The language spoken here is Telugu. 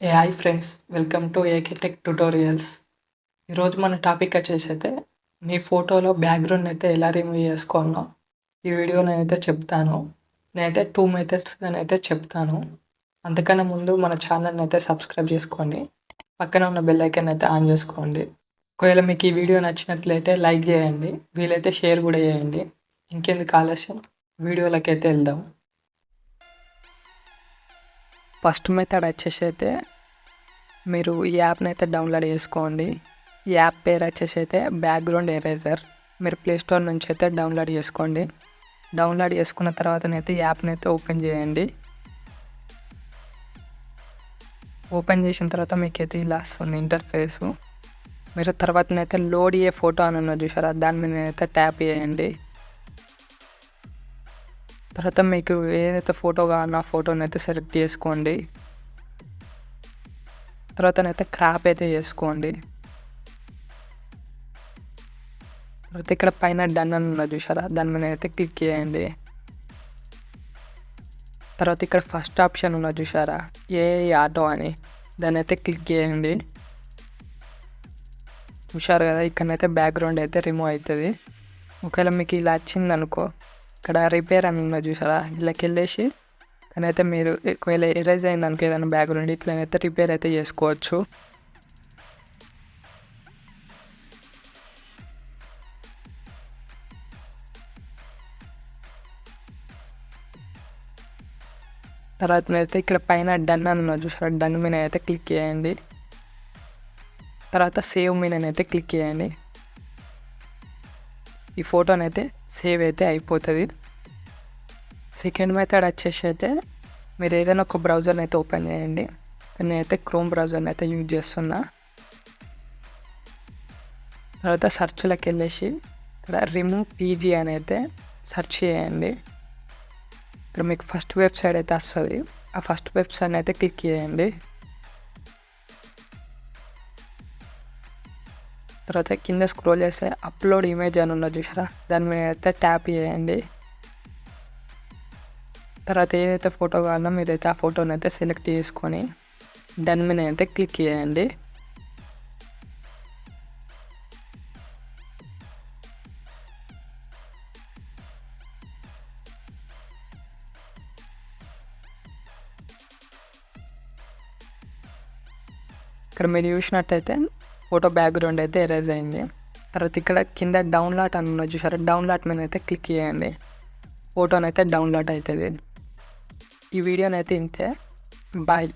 Hi friends, welcome to AK tech tutorials. ఈరోజు మన టాపిక్ వచ్చేసి మీ ఫోటోలో బ్యాక్గ్రౌండ్ అయితే ఎలా రిమూవ్ చేసుకోవాలో ఈ వీడియో నేనైతే చెప్తాను. నేనైతే 2 మెథడ్స్ అయితే చెప్తాను. అంతకన్నా ముందు మన ఛానల్ని అయితే సబ్స్క్రైబ్ చేసుకోండి. పక్కన ఉన్న బెల్ ఐకాన్ అయితే ఆన్ చేసుకోండి. ఒకవేళ మీకు ఈ వీడియో నచ్చినట్లయితే లైక్ చేయండి, వీలైతే షేర్ కూడా చేయండి. ఇంకెందుకు ఆలస్యం, వీడియోలోకి అయితే వెళ్దాం. ఫస్ట్ మెథడ్ వచ్చేసి అయితే మీరు ఈ యాప్ని అయితే డౌన్లోడ్ చేసుకోండి. ఈ యాప్ పేరు వచ్చేసి అయితే బ్యాక్గ్రౌండ్ ఎరేజర్. మీరు ప్లేస్టోర్ నుంచి అయితే డౌన్లోడ్ చేసుకోండి. డౌన్లోడ్ చేసుకున్న తర్వాతనైతే ఈ యాప్ని అయితే ఓపెన్ చేయండి. ఓపెన్ చేసిన తర్వాత మీకు అయితే ఇలా వస్తుంది ఇంటర్ఫేసు. మీరు తర్వాతనైతే లోడ్ ఏ ఫోటో అని ఉన్నది చూసారా, దాని మీద అయితే ట్యాప్ చేయండి. తర్వాత మీకు ఏదైతే ఫోటో కావాలో ఆ ఫోటోని అయితే సెలెక్ట్ చేసుకోండి. తర్వాతనైతే క్రాప్ అయితే చేసుకోండి. తర్వాత ఇక్కడ పైన డన్ అని ఉన్నది చూసారా, దాని మీద అయితే క్లిక్ చేయండి. తర్వాత ఇక్కడ ఫస్ట్ ఆప్షన్ ఉన్నది చూసారా, ఏఐ ఆటో అని, దాన్ని అయితే క్లిక్ చేయండి. చూసారు కదా, ఇక్కడనైతే బ్యాక్గ్రౌండ్ అయితే రిమూవ్ అవుతుంది. ఒకవేళ మీకు ఇలా వచ్చింది అనుకో, ఇక్కడ రిపేర్ అని ఉన్నది చూసారా, ఇలాకి వెళ్ళేసి అయితే మీరు ఒకవేళ ఎరేజ్ అయింది అనుకో ఏదైనా బ్యాక్గ్రౌండ్, ఇట్లనైతే రిపేర్ అయితే చేసుకోవచ్చు. తర్వాత అయితే ఇక్కడ పైన డన్ అని ఉన్నది చూసారా, డన్ మీద అయితే క్లిక్ చేయండి. తర్వాత సేవ్ మీద అయితే క్లిక్ చేయండి. ఈ ఫోటోని అయితే సేవ్ అయితే అయిపోతుంది. సెకండ్ మెథడ్ వచ్చేసి అయితే మీరు ఏదైనా ఒక బ్రౌజర్ని అయితే ఓపెన్ చేయండి. నేనైతే క్రోమ్ బ్రౌజర్ని అయితే యూజ్ చేస్తున్నా. తర్వాత సర్చ్లోకి వెళ్ళేసి ఇక్కడ రిమూవ్ పీజీ అని అయితే సెర్చ్ చేయండి. ఇక్కడ మీకు ఫస్ట్ వెబ్సైట్ అయితే వస్తుంది. ఆ ఫస్ట్ వెబ్సైట్ని అయితే క్లిక్ చేయండి. తర్వాత కింద స్క్రోల్ చేస్తే అప్లోడ్ ఇమేజ్ అని ఉన్నది చూసారా, దాని మీద అయితే ట్యాప్ చేయండి. తర్వాత ఏదైతే ఫోటో కావాలో మీరైతే ఆ ఫోటోని అయితే సెలెక్ట్ చేసుకొని డన్ మీద అయితే క్లిక్ చేయండి. ఇక్కడ మీరు చూసినట్టయితే ఫోటో బ్యాక్గ్రౌండ్ అయితే ఎరేజ్ అయింది. తర్వాత ఇక్కడ కింద డౌన్లోడ్ అని ఉన్నది చూసారా, డౌన్లోడ్ మీద అయితే క్లిక్ చేయండి. ఫోటోనైతే డౌన్లోడ్ అవుతుంది. ఈ వీడియోనైతే ఇంతే. బాయ్.